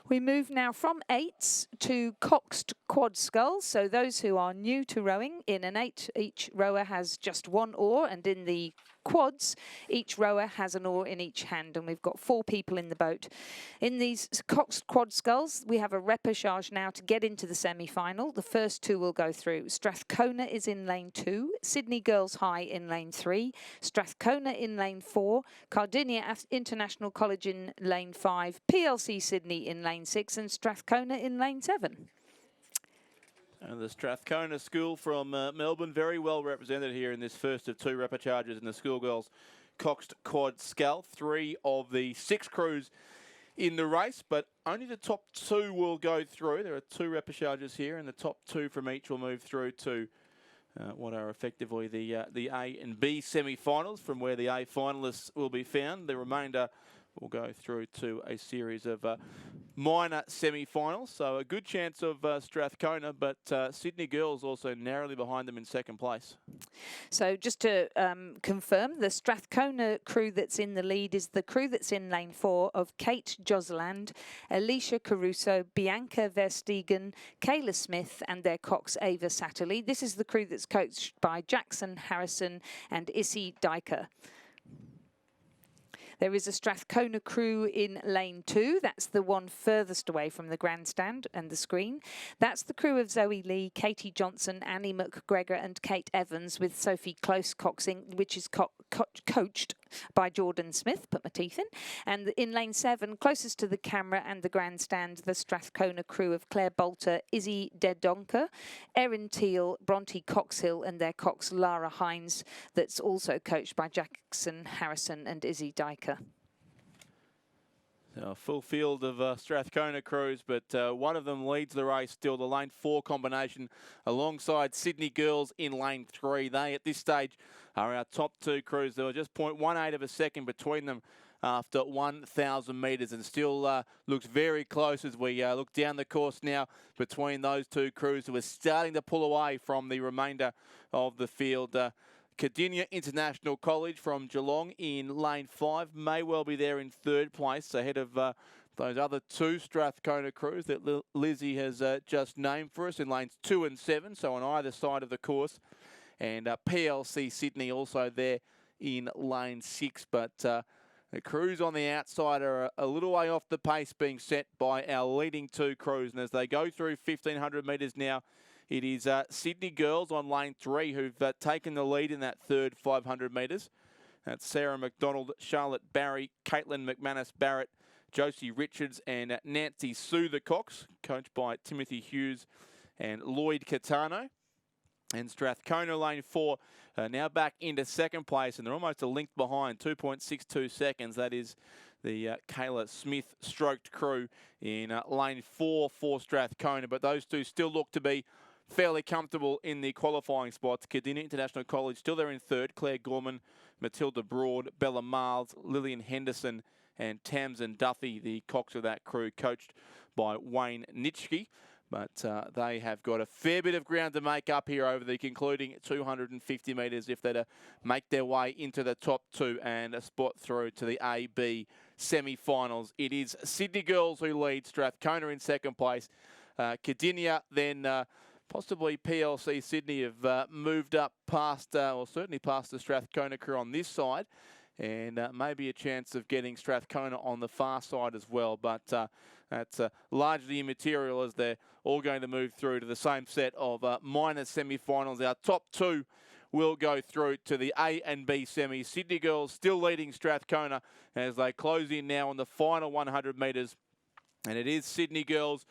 We move now from 8s to coxed quad sculls. So those who are new to rowing, in an 8, each rower has just one oar, and in the quads, each rower has an oar in each hand, and we've got 4 people in the boat. In these coxed quad sculls, we have a repechage now to get into the semi-final. The first 2 will go through. Strathcona is in lane 2, Sydney Girls High in lane 3, Strathcona in lane 4, Cardinia International College in lane 5, PLC Sydney in lane 6, and Strathcona in lane 7. And the Strathcona School from Melbourne, very well represented here in this first of 2 repechages in the schoolgirls coxed quad scull. 3 of the 6 crews in the race, but only the top 2 will go through. There are 2 repechages here, and the top 2 from each will move through to what are effectively the A and B semi-finals, from where the A finalists will be found. The remainder will go through to a series of minor semi-finals. So a good chance of Strathcona, but Sydney Girls also narrowly behind them in second place. So just to confirm, the Strathcona crew that's in the lead is the crew that's in lane 4 of Kate Josland, Alicia Caruso, Bianca Verstegen, Kayla Smith and their cox Ava Satterley. This is the crew that's coached by Jackson Harrison and Issy Dyker. There is a Strathcona crew in lane 2. That's the one furthest away from the grandstand and the screen. That's the crew of Zoe Lee, Katie Johnson, Annie McGregor and Kate Evans, with Sophie Close coxing, which is coached by Jordan Smith, put my teeth in. And in lane 7, closest to the camera and the grandstand, the Strathcona crew of Claire Bolter, Izzy Dedonka, Erin Teal, Bronte Coxhill and their cox Lara Hines, that's also coached by Jackson Harrison and Izzy Dyker. A full field of Strathcona crews, but one of them leads the race still, the lane 4 combination, alongside Sydney Girls in lane 3. They, at this stage, are our top 2 crews. There were just 0.18 of a second between them after 1,000 metres, and still looks very close as we look down the course now between those 2 crews who are starting to pull away from the remainder of the field. Cardinia International College from Geelong in lane 5 may well be there in 3rd place, ahead of those other 2 Strathcona crews that Lizzie has just named for us in lanes 2 and 7, so on either side of the course. And PLC Sydney also there in lane 6, but the crews on the outside are a little way off the pace being set by our leading 2 crews. And as they go through 1,500 metres now, it is Sydney Girls on lane 3 who've taken the lead in that 3rd 500 metres. That's Sarah McDonald, Charlotte Barry, Caitlin McManus Barrett, Josie Richards and Nancy Sue the Cox, coached by Timothy Hughes and Lloyd Catano. And Strathcona lane 4 now back into 2nd place, and they're almost a length behind, 2.62 seconds. That is the Kayla Smith stroked crew in lane 4 for Strathcona, but those 2 still look to be fairly comfortable in the qualifying spots. Cardinia International College still there in 3rd. Claire Gorman, Matilda Broad, Bella Miles, Lillian Henderson and Tamsin Duffy, the cox of that crew, coached by Wayne Nitschke. But they have got a fair bit of ground to make up here over the concluding 250 metres if they're to make their way into the top 2 and a spot through to the A-B semi-finals. It is Sydney Girls who lead, Strathcona in 2nd place. Cardinia then possibly PLC Sydney have moved up past, or certainly past the Strathcona crew on this side, and maybe a chance of getting Strathcona on the far side as well. But that's largely immaterial, as they're all going to move through to the same set of minor semi-finals. Our top 2 will go through to the A and B semis. Sydney Girls still leading Strathcona as they close in now on the final 100 metres. And it is Sydney Girls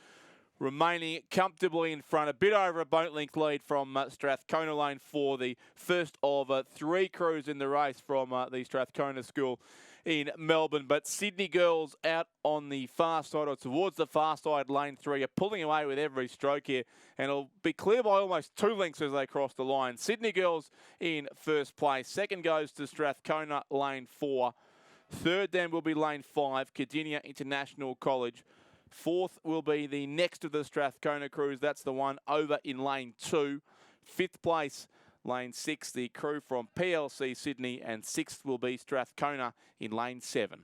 remaining comfortably in front, a bit over a boat length lead from Strathcona lane 4, the first of 3 crews in the race from the Strathcona School in Melbourne. But Sydney Girls out on the far side, or towards the far side, lane 3, are pulling away with every stroke here, and it'll be clear by almost 2 lengths as they cross the line. Sydney Girls in 1st place. 2nd goes to Strathcona lane 4. 3rd then will be lane 5, Cardinia International College. 4th will be the next of the Strathcona crews. That's the one over in lane 2. 5th place, lane 6, the crew from PLC Sydney, and 6th will be Strathcona in lane 7.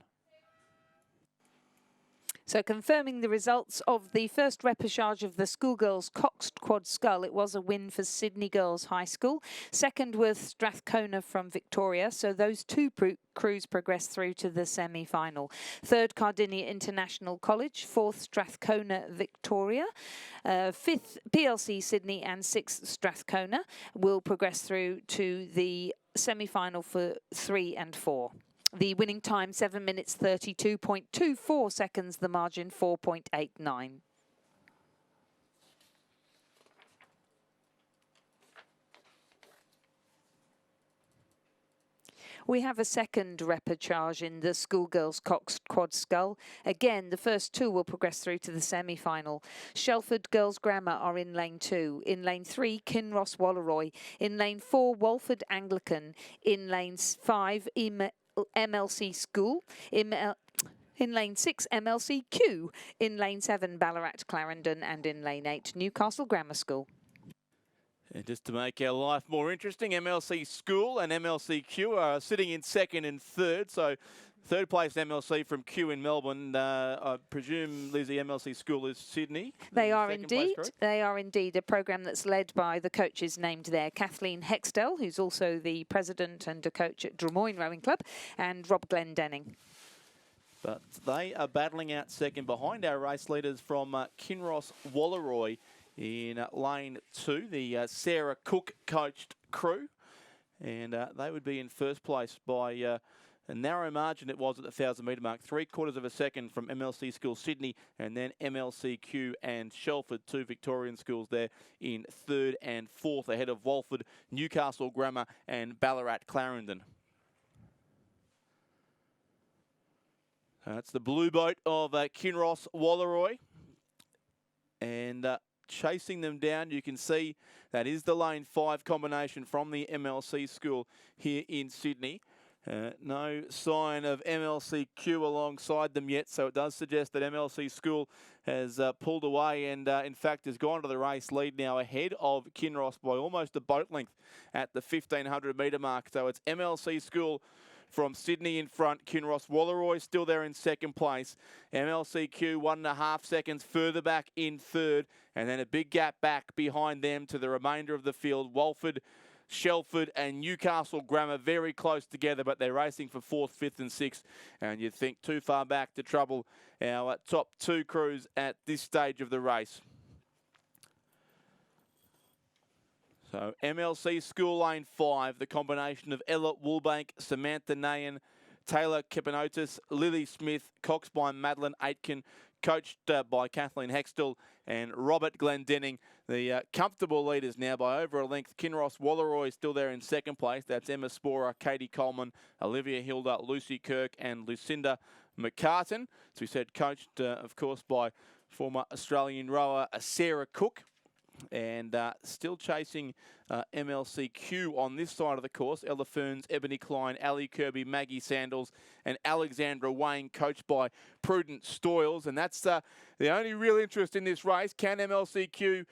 So confirming the results of the first repechage of the schoolgirls Coxed Quad Scull, it was a win for Sydney Girls High School. Second was Strathcona from Victoria, so those two crews progressed through to the semi-final. Third, Cardinia International College. Fourth, Strathcona Victoria. Fifth, PLC Sydney, and sixth, Strathcona will progress through to the semi-final for 3 and 4. The winning time, 7 minutes 32.24 seconds, the margin 4.89. We have a second repechage in the schoolgirls Coxed Quad Scull. Again, the first two will progress through to the semi-final. Shelford Girls Grammar are in lane 2. In lane 3, Kinross Walleroy. In lane 4, Walford Anglican. In lane 5, MLC School. In lane 6, MLC Q. In lane 7, Ballarat Clarendon. And in lane 8, Newcastle Grammar School. And just to make our life more interesting, MLC School and MLC Q are sitting in second and third. So third place MLC from Q in Melbourne. I presume, Lizzie, MLC School is Sydney. They are indeed. They are indeed a program that's led by the coaches named there, Kathleen Hextell, who's also the president and a coach at Drummoyne Rowing Club, and Rob Glendenning. But they are battling out second behind our race leaders from Kinross Walleroy in lane 2, the Sarah Cook coached crew. And they would be in first place by a narrow margin. It was at the 1,000-metre mark, 3/4 of a second from MLC School Sydney, and then MLCQ and Shelford, two Victorian schools there in third and fourth, ahead of Walford, Newcastle Grammar and Ballarat Clarendon. That's the blue boat of Kinross Walleroy. And chasing them down, you can see that is the lane 5 combination from the MLC School here in Sydney. No sign of MLCQ alongside them yet, so it does suggest that MLC School has pulled away and in fact has gone to the race lead now ahead of Kinross by almost a boat length at the 1,500-metre mark. So it's MLC School from Sydney in front. Kinross Walleroy still there in second place. MLCQ 1.5 seconds further back in third, and then a big gap back behind them to the remainder of the field. Walford, Shelford and Newcastle Grammar very close together, but they're racing for 4th, 5th and 6th. And you'd think too far back to trouble our top two crews at this stage of the race. So MLC School lane 5, the combination of Ella Woolbank, Samantha Nayan, Taylor Kepanotis, Lily Smith, Coxbine Madeline Aitken, coached by Kathleen Hextell and Robert Glendenning. The comfortable leaders now by over a length. Kinross Walleroy still there in second place. That's Emma Sporer, Katie Coleman, Olivia Hilda, Lucy Kirk and Lucinda McCartan. As we said, coached, of course, by former Australian rower Sarah Cook. And still chasing MLCQ on this side of the course. Ella Ferns, Ebony Klein, Ali Kirby, Maggie Sandals and Alexandra Wayne, coached by Prudence Stoyles. And that's the only real interest in this race. Can MLCQ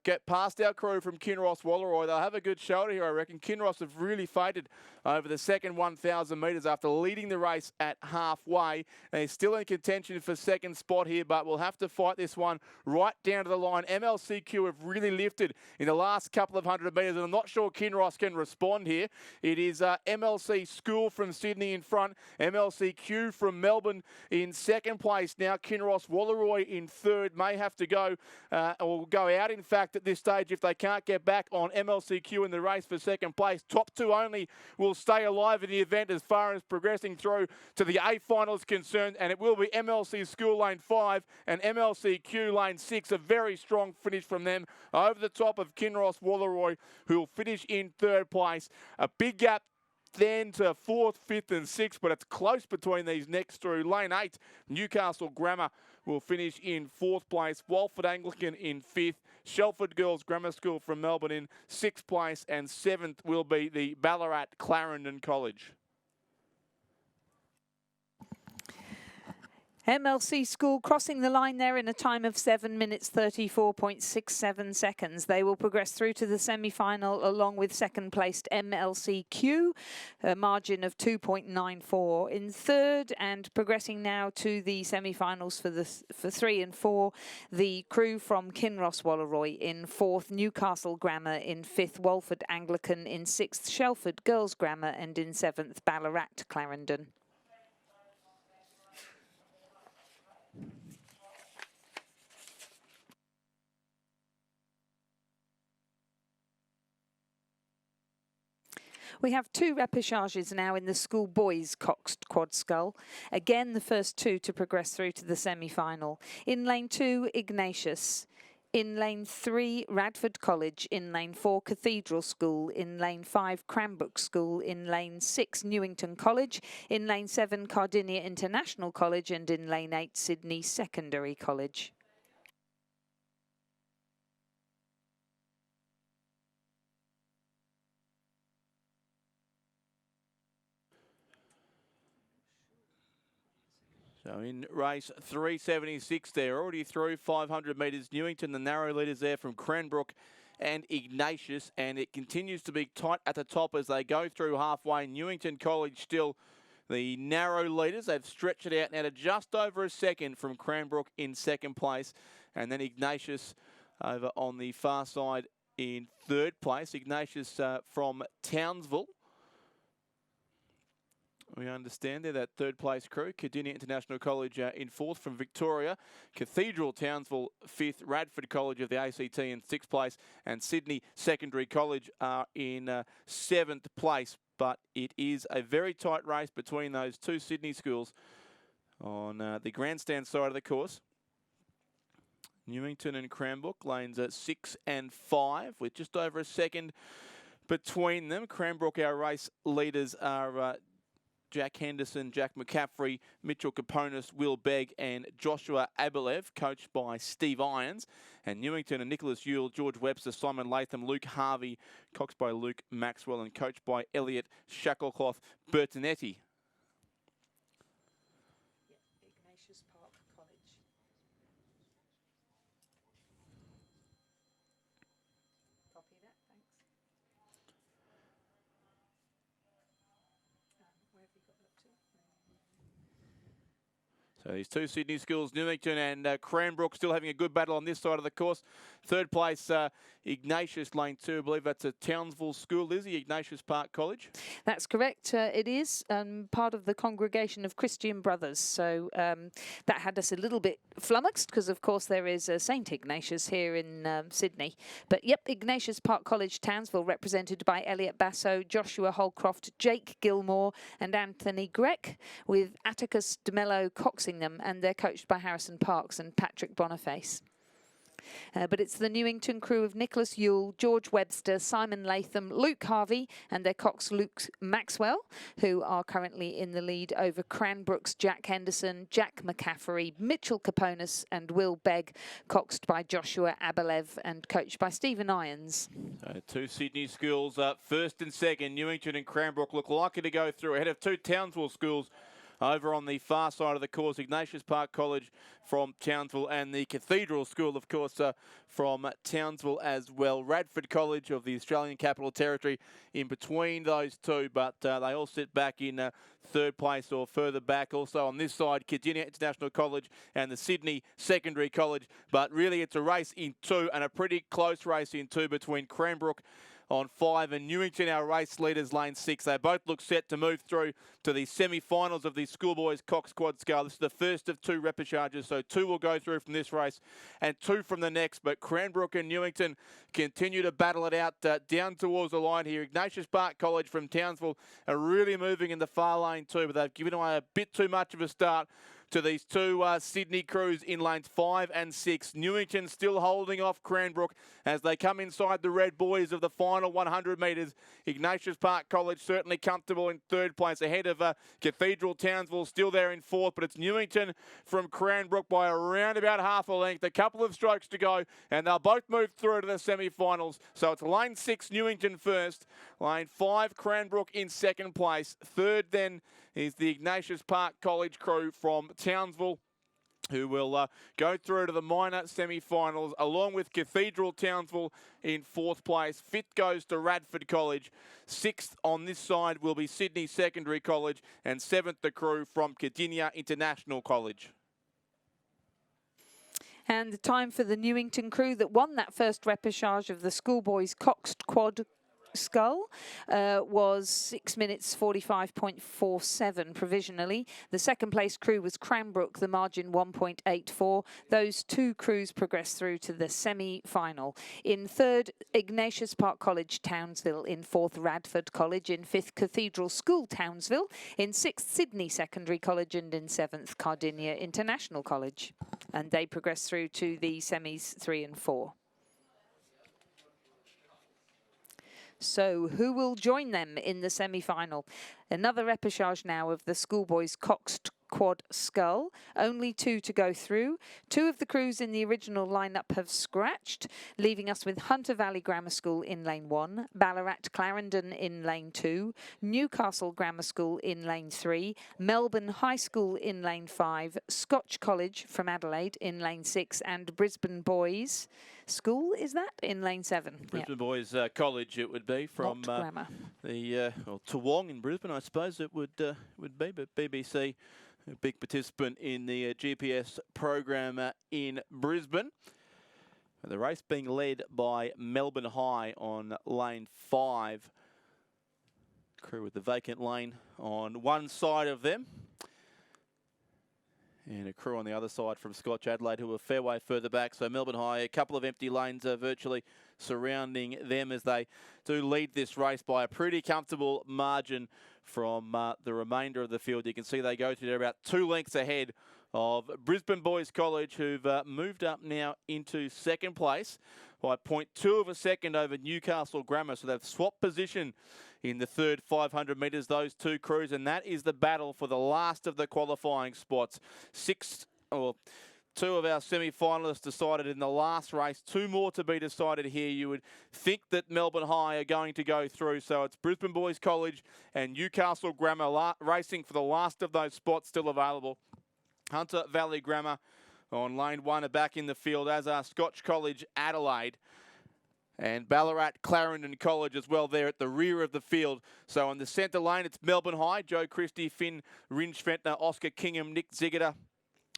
get past our crew from Kinross Walleroy? They'll have a good shoulder here, I reckon. Kinross have really faded over the second 1,000 metres after leading the race at halfway. They're still in contention for second spot here, but we'll have to fight this one right down to the line. MLCQ have really lifted in the last couple of 100 metres, and I'm not sure Kinross can respond here. It is MLC School from Sydney in front, MLCQ from Melbourne in second place now. Kinross Walleroy in third, may have to go or go out, in fact, at this stage if they can't get back on MLCQ in the race for second place. Top two only will stay alive in the event as far as progressing through to the A final is concerned, and it will be MLC School lane 5 and MLCQ lane 6. A very strong finish from them over the top of Kinross Walleroy, who will finish in third place. A big gap then to 4th, 5th and 6th, but it's close between these next through. Lane 8, Newcastle Grammar will finish in 4th place. Walford Anglican in 5th. Shelford Girls Grammar School from Melbourne in 6th place. And 7th will be the Ballarat Clarendon College. MLC School crossing the line there in a time of 7 minutes 34.67 seconds. They will progress through to the semi-final along with second placed MLC Q, a margin of 2.94. In third and progressing now to the semi-finals for 3 and 4, the crew from Kinross Walleroy. In fourth, Newcastle Grammar. In fifth, Walford Anglican. In sixth, Shelford Girls Grammar. And in seventh, Ballarat Clarendon. We have 2 repêchages now in the school boys coxed quad scull. Again, the first 2 to progress through to the semi-final. In lane 2, Ignatius. In lane 3, Radford College. In lane 4, Cathedral School. In lane 5, Cranbrook School. In lane 6, Newington College. In lane 7, Cardinia International College. And in lane 8, Sydney Secondary College. So in race 376 there, already through 500 metres. Newington, the narrow leaders there from Cranbrook and Ignatius, and it continues to be tight at the top as they go through halfway. Newington College still the narrow leaders. They've stretched it out now to just over a second from Cranbrook in second place, and then Ignatius over on the far side in third place. Ignatius from Townsville. We understand they're that third place crew. Cardinia International College in fourth from Victoria. Cathedral Townsville fifth. Radford College of the ACT in sixth place. And Sydney Secondary College are in seventh place. But it is a very tight race between those 2 Sydney schools on the grandstand side of the course. Newington and Cranbrook, lanes 6 and 5 with just over a second between them. Cranbrook, our race leaders are Jack Henderson, Jack McCaffrey, Mitchell Caponis, Will Begg and Joshua Abelev, coached by Steve Irons. And Newington and Nicholas Yule, George Webster, Simon Latham, Luke Harvey, coached by Luke Maxwell and coached by Elliot Shacklecloth Bertinetti. Ignatius Park College. Copy that, thanks. Where have you got that to? So these 2 Sydney schools, Newington and Cranbrook, still having a good battle on this side of the course. Third place, Ignatius, lane 2. I believe that's a Townsville school, Lizzie, Ignatius Park College. That's correct. It is part of the congregation of Christian Brothers. So that had us a little bit flummoxed because, of course, there is St. Ignatius here in Sydney. But, yep, Ignatius Park College, Townsville, represented by Elliot Basso, Joshua Holcroft, Jake Gilmore and Anthony Greck, with Atticus DeMello coxing them, and they're coached by Harrison Parks and Patrick Boniface. But it's the Newington crew of Nicholas Yule, George Webster, Simon Latham, Luke Harvey and their cox Luke Maxwell, who are currently in the lead over Cranbrook's Jack Henderson, Jack McCaffrey, Mitchell Caponis and Will Begg, coxed by Joshua Abelev and coached by Stephen Irons. So 2 Sydney schools, first and second. Newington and Cranbrook look likely to go through ahead of 2 Townsville schools. Over on the far side of the course, Ignatius Park College from Townsville and the Cathedral School, of course, from Townsville as well. Radford College of the Australian Capital Territory in between those 2, but they all sit back in third place or further back. Also on this side, Cardinia International College and the Sydney Secondary College. But really it's a race in 2 and a pretty close race in 2 between Cranbrook on 5 and Newington, our race leaders, lane 6. They both look set to move through to the semi-finals of the Schoolboys Cox Quad Scull. This is the first of 2 repêchages, so 2 will go through from this race and 2 from the next. But Cranbrook and Newington continue to battle it out down towards the line here. Ignatius Park College from Townsville are really moving in the far lane too, but they've given away a bit too much of a start to these 2 Sydney crews in lanes 5 and 6. Newington still holding off Cranbrook as they come inside the red boys of the final 100 metres. Ignatius Park College certainly comfortable in third place ahead of Cathedral Townsville, still there in fourth, but it's Newington from Cranbrook by around about half a length. A couple of strokes to go and they'll both move through to the semi-finals. So it's lane 6 Newington first, lane 5 Cranbrook in second place. Third then is the Ignatius Park College crew from Townsville. who will go through to the minor semi-finals, along with Cathedral Townsville in 4th place. 5th goes to Radford College. 6th on this side will be Sydney Secondary College, and 7th the crew from Cardinia International College. And the time for the Newington crew that won that first repechage of the schoolboys Coxed Quad Skull was 6 minutes 45.47 provisionally. The second place crew was Cranbrook, the margin 1.84. Those two crews progressed through to the semi-final. In 3rd, Ignatius Park College, Townsville. In 4th, Radford College. In 5th, Cathedral School, Townsville. In 6th, Sydney Secondary College. And in 7th, Cardinia International College. And they progressed through to the semis 3 and 4. So who will join them in the semi-final? Another repechage now of the schoolboys Coxed Quad Skull. Only 2 to go through. 2 of the crews in the original lineup have scratched, leaving us with Hunter Valley Grammar School in lane 1, Ballarat Clarendon in lane 2, Newcastle Grammar School in lane 3, Melbourne High School in lane 5, Scotch College from Adelaide in lane 6, and Brisbane Boys School, is that, in lane 7? Brisbane Boys College it would be from the Toowong in Brisbane, I suppose it would be, but BBC, a big participant in the GPS program in Brisbane. The race being led by Melbourne High on lane 5. Crew with the vacant lane on one side of them. And a crew on the other side from Scotch Adelaide who are a fair way further back. So Melbourne High, a couple of empty lanes virtually surrounding them as they do lead this race by a pretty comfortable margin from the remainder of the field. You can see they go to they're about 2 lengths ahead of Brisbane Boys College, who've moved up now into 2nd place by 0.2 of a second over Newcastle Grammar. So they've swapped position in the 3rd 500 metres, those two crews, and that is the battle for the last of the qualifying spots. 2 of our semi-finalists decided in the last race. 2 more to be decided here. You would think that Melbourne High are going to go through. So it's Brisbane Boys College and Newcastle Grammar racing for the last of those spots still available. Hunter Valley Grammar on lane 1 are back in the field, as are Scotch College Adelaide. And Ballarat Clarendon College as well there at the rear of the field. So on the centre lane, it's Melbourne High, Joe Christie, Finn Rinschventner, Oscar Kingham, Nick Ziggiter,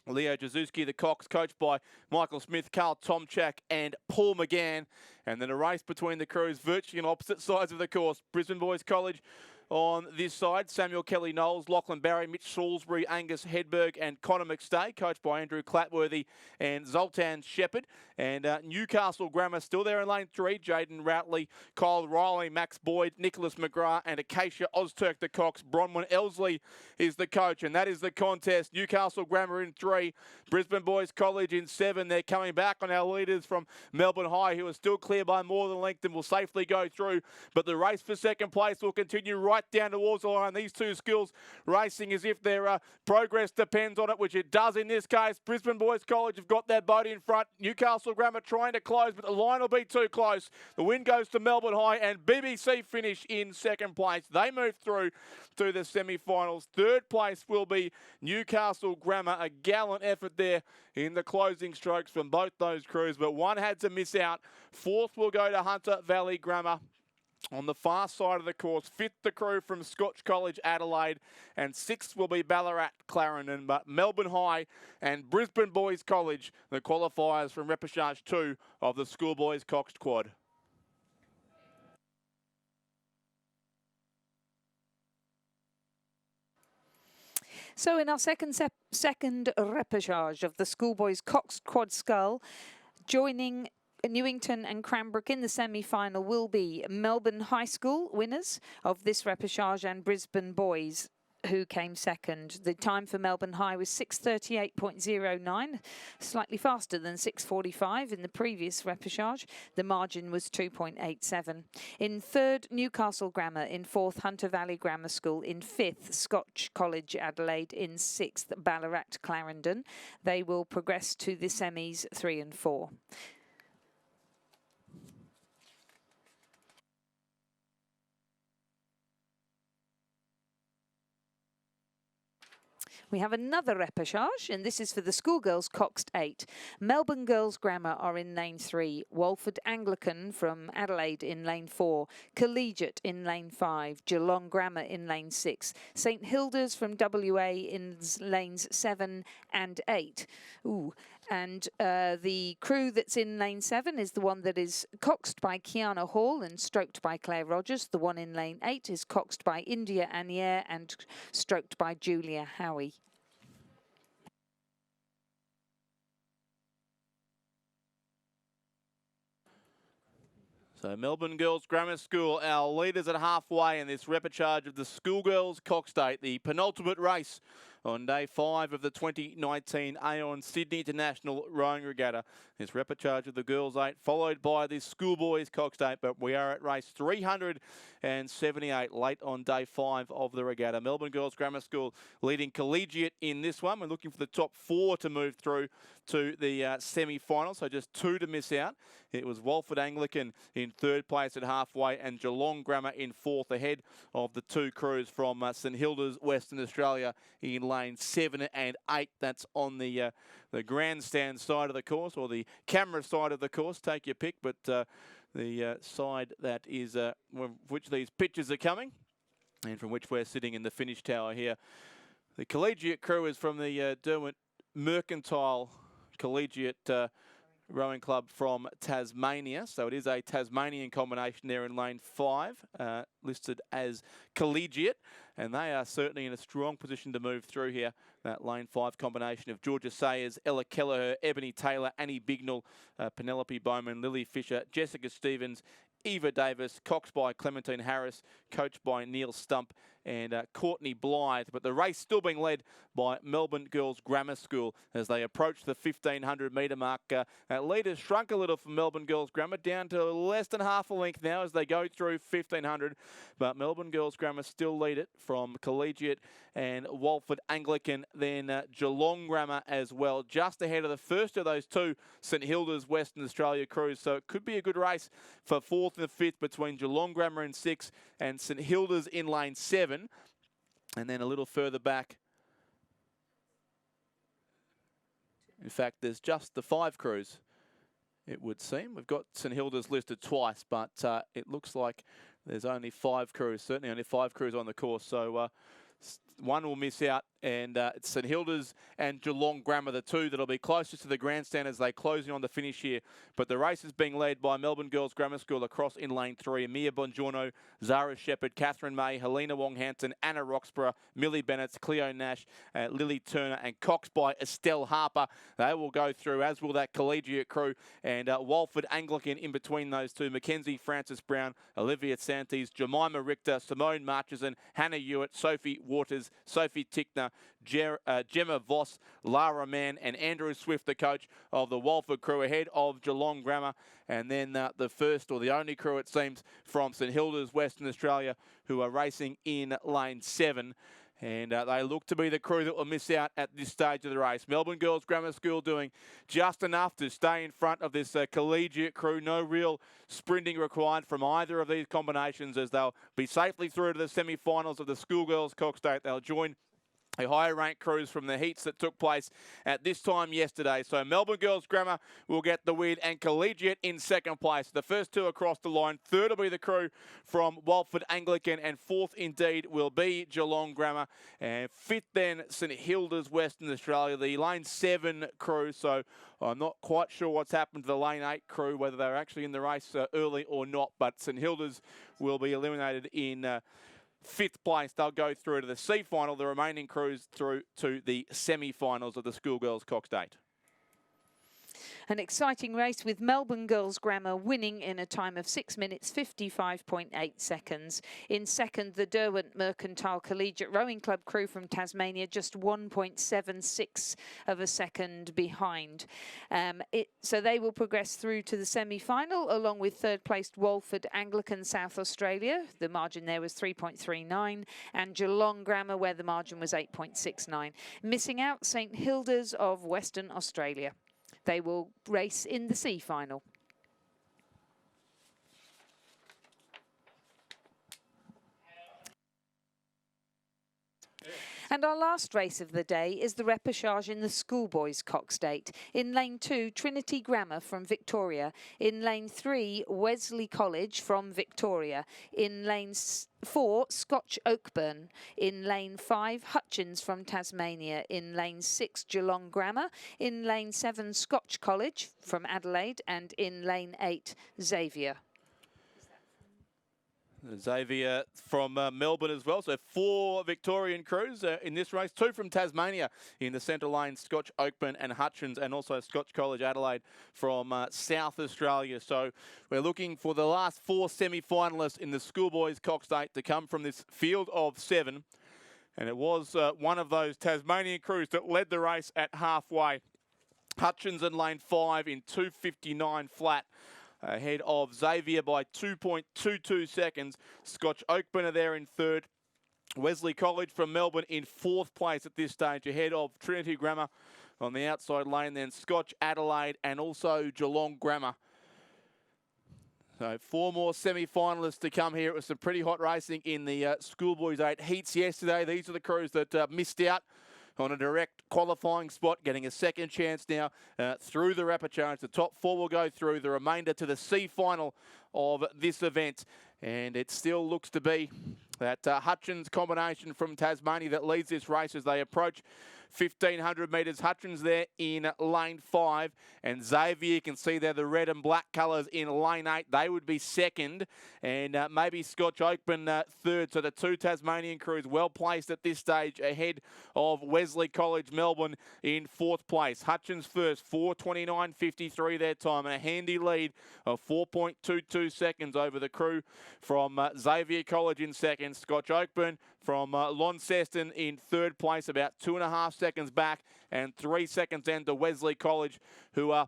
Leo Jazuski, the Cox, coached by Michael Smith, Carl Tomchak and Paul McGann. And then a race between the crews virtually on opposite sides of the course. Brisbane Boys College on this side, Samuel Kelly Knowles, Lachlan Barry, Mitch Salisbury, Angus Hedberg and Connor McStay, coached by Andrew Clatworthy and Zoltan Shepherd. And Newcastle Grammar still there in lane 3, Jaden Routley, Kyle Riley, Max Boyd, Nicholas McGrath and Acacia Ozturk the Cox. Bronwyn Elsley is the coach, and that is the contest. Newcastle Grammar in 3, Brisbane Boys College in 7. They're coming back on our leaders from Melbourne High, who are still clear by more than a length and will safely go through. But the race for 2nd place will continue right down towards the line. These two skills racing as if their progress depends on it, which it does in this case. Brisbane Boys College have got their boat in front. Newcastle Grammar trying to close, but the line will be too close. The win goes to Melbourne High, and BBC finish in 2nd place. They move through to the semi-finals. 3rd place will be Newcastle Grammar. A gallant effort there in the closing strokes from both those crews, but one had to miss out. 4th will go to Hunter Valley Grammar. On the far side of the course, 5th the crew from Scotch College Adelaide, and 6th will be Ballarat Clarendon. But Melbourne High and Brisbane Boys College, the qualifiers from repechage 2 of the Schoolboys Coxed Quad. So in our second repechage of the Schoolboys Coxed Quad Skull, joining Newington and Cranbrook in the semi-final will be Melbourne High School winners of this repechage and Brisbane Boys, who came 2nd. The time for Melbourne High was 6:38.09, slightly faster than 6:45 in the previous repechage. The margin was 2.87. In 3rd, Newcastle Grammar. In 4th, Hunter Valley Grammar School. In 5th, Scotch College Adelaide. In 6th, Ballarat Clarendon. They will progress to the semis 3 and 4. We have another repechage, and this is for the schoolgirls Coxed 8. Melbourne Girls Grammar are in lane 3. Walford Anglican from Adelaide in lane 4. Collegiate in lane 5. Geelong Grammar in lane 6. St Hilda's from WA in lanes 7 and 8. Ooh. And the crew that's in lane 7 is the one that is coxed by Kiana Hall and stroked by Claire Rogers. The one in lane 8 is coxed by India Anier and stroked by Julia Howie. So Melbourne Girls Grammar School, our leaders at halfway in this repechage of the Schoolgirls Coxed 8, the penultimate race on day 5 of the 2019 Aon Sydney International Rowing Regatta. This repechage of the Girls 8, followed by this Schoolboys Coxed 8, but we are at race 378 late on day 5 of the regatta. Melbourne Girls Grammar School leading Collegiate in this one. We're looking for the top 4 to move through to the semi-final, so just 2 to miss out. It was Walford Anglican in 3rd place at halfway and Geelong Grammar in 4th, ahead of the 2 crews from St Hilda's, Western Australia in lane 7 and 8. That's on the grandstand side of the course, or the camera side of the course, take your pick, but the side that is which these pictures are coming and from which we're sitting in the finish tower here. The Collegiate crew is from the Derwent Mercantile Collegiate Rowing Club from Tasmania. So it is a Tasmanian combination there in lane 5, listed as Collegiate. And they are certainly in a strong position to move through here. That lane 5 combination of Georgia Sayers, Ella Kelleher, Ebony Taylor, Annie Bignell, Penelope Bowman, Lily Fisher, Jessica Stevens, Eva Davis, coxed by Clementine Harris, coached by Neil Stump and Courtney Blythe. But the race still being led by Melbourne Girls Grammar School as they approach the 1,500 metre mark. Lead has shrunk a little for Melbourne Girls Grammar, down to less than half a length now as they go through 1,500. But Melbourne Girls Grammar still lead it from Collegiate and Walford Anglican, then Geelong Grammar as well, just ahead of the first of those 2 St Hilda's Western Australia crews. So it could be a good race for 4th and 5th between Geelong Grammar in 6 and St Hilda's in lane 7. And then a little further back, in fact, there's just the 5 crews, it would seem. We've got St Hilda's listed twice, but it looks like there's only 5 crews, certainly only 5 crews on the course. So one will miss out, and it's St Hilda's and Geelong Grammar, the 2 that'll be closest to the grandstand as they close in on the finish here. But the race is being led by Melbourne Girls Grammar School across in lane 3. Mia Bongiorno, Zara Shepherd, Catherine May, Helena Wong-Hanson, Anna Roxburgh, Millie Bennett, Cleo Nash, Lily Turner, and coxed by Estelle Harper. They will go through, as will that Collegiate crew, and Walford Anglican in between those 2. Mackenzie Francis Brown, Olivia Santis, Jemima Richter, Simone Marcheson, Hannah Hewitt, Sophie Waters, Sophie Tickner, Gemma Voss, Lara Mann, and Andrew Swift, the coach of the Walford crew, ahead of Geelong Grammar. And then the first, or the only crew, it seems, from St Hilda's, Western Australia, who are racing in lane 7. And they look to be the crew that will miss out at this stage of the race. Melbourne Girls Grammar School doing just enough to stay in front of this Collegiate crew. No real sprinting required from either of these combinations as they'll be safely through to the semi-finals of the Schoolgirls Coxed 8. They'll join a higher ranked crews from the heats that took place at this time yesterday. So Melbourne Girls Grammar will get the win and Collegiate in 2nd place. The first 2 across the line. 3rd will be the crew from Walford Anglican, and 4th indeed will be Geelong Grammar. And 5th then St Hilda's Western Australia, the lane 7 crew. So I'm not quite sure what's happened to the lane 8 crew, whether they're actually in the race early or not, but St Hilda's will be eliminated in 5th place. They'll go through to the C final, the remaining crews through to the semi-finals of the Schoolgirls Coxed 8. An exciting race with Melbourne Girls Grammar winning in a time of 6 minutes 55.8 seconds. In 2nd, the Derwent Mercantile Collegiate Rowing Club crew from Tasmania, just 1.76 of a second behind. So they will progress through to the semi-final along with 3rd placed Walford Anglican South Australia. The margin there was 3.39, and Geelong Grammar, where the margin was 8.69. Missing out, St Hilda's of Western Australia. They will race in the C final. And our last race of the day is the repechage in the Schoolboys Cox Date. In lane 2, Trinity Grammar from Victoria. In lane 3, Wesley College from Victoria. In lane 4, Scotch Oakburn. In lane 5, Hutchins from Tasmania. In lane 6, Geelong Grammar. In lane 7, Scotch College from Adelaide. And in lane 8, Xavier. Xavier from Melbourne as well. So 4 Victorian crews in this race. 2 from Tasmania in the centre lane, Scotch Oakburn and Hutchins, and also Scotch College Adelaide from South Australia. So we're looking for the last 4 semi-finalists in the Schoolboys Cox Date to come from this field of 7. And it was one of those Tasmanian crews that led the race at halfway. Hutchins in lane 5 in 2:59 flat. Ahead of Xavier by 2.22 seconds. Scotch Oakburn are there in 3rd. Wesley College from Melbourne in 4th place at this stage, ahead of Trinity Grammar on the outside lane, then Scotch Adelaide and also Geelong Grammar. So 4 more semi-finalists to come here. It was some pretty hot racing in the Schoolboys 8 heats yesterday. These are the crews that missed out on a direct qualifying spot, getting a second chance now through the repechage. The top 4 will go through, the remainder to the C final of this event. And it still looks to be that Hutchins combination from Tasmania that leads this race as they approach 1,500 metres. Hutchins there in lane 5, and Xavier, you can see there the red and black colours in lane 8. They would be 2nd, and maybe Scotch Oakburn 3rd. So the 2 Tasmanian crews well placed at this stage, ahead of Wesley College Melbourne in 4th place. Hutchins first, 4:29.53 their time, and a handy lead of 4.22 seconds over the crew from Xavier College in 2nd. Scotch Oakburn from Launceston in 3rd place, about 2.5 seconds back, and 3 seconds then to Wesley College, who are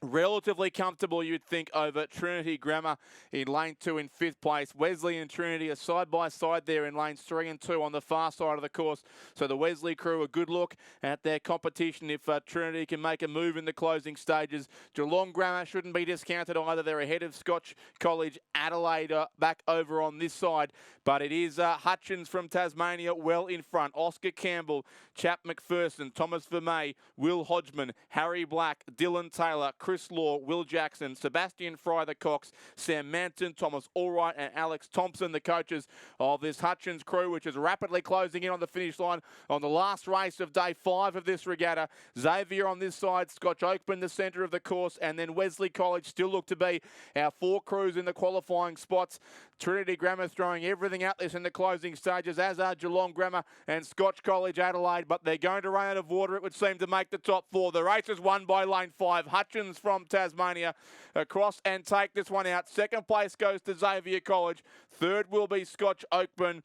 relatively comfortable, you'd think, over Trinity Grammar in lane 2 in 5th place. Wesley and Trinity are side by side there in lanes 3 and 2 on the far side of the course. So the Wesley crew a good look at their competition if Trinity can make a move in the closing stages. Geelong Grammar shouldn't be discounted either. They're ahead of Scotch College Adelaide back over on this side. But it is Hutchins from Tasmania well in front. Oscar Campbell, Chap McPherson, Thomas Vermey, Will Hodgman, Harry Black, Dylan Taylor, Chris Law, Will Jackson, Sebastian Fry the Cox, Sam Manton, Thomas Allwright and Alex Thompson, the coaches of this Hutchins crew, which is rapidly closing in on the finish line on the last race of day 5 of this regatta. Xavier on this side, Scotch Oakburn the centre of the course, and then Wesley College still look to be our 4 crews in the qualifying spots. Trinity Grammar throwing everything at this in the closing stages, as are Geelong Grammar and Scotch College Adelaide, but they're going to run out of water, it would seem, to make the top 4. The race is won by lane 5. Hutchins from Tasmania across and take this one out. 2nd place goes to Xavier College. 3rd will be Scotch Oakburn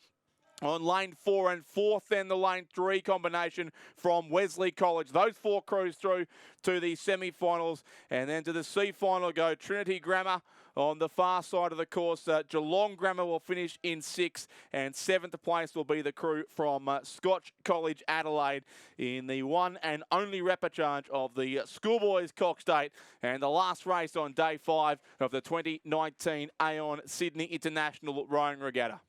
on lane 4, and 4th then the lane 3 combination from Wesley College. Those 4 crews through to the semi-finals, and then to the C final go Trinity Grammar on the far side of the course. Geelong Grammar will finish in 6th, and 7th place will be the crew from Scotch College Adelaide in the one and only repechage of the Schoolboys Cox Date, and the last race on day 5 of the 2019 Aon Sydney International Rowing Regatta.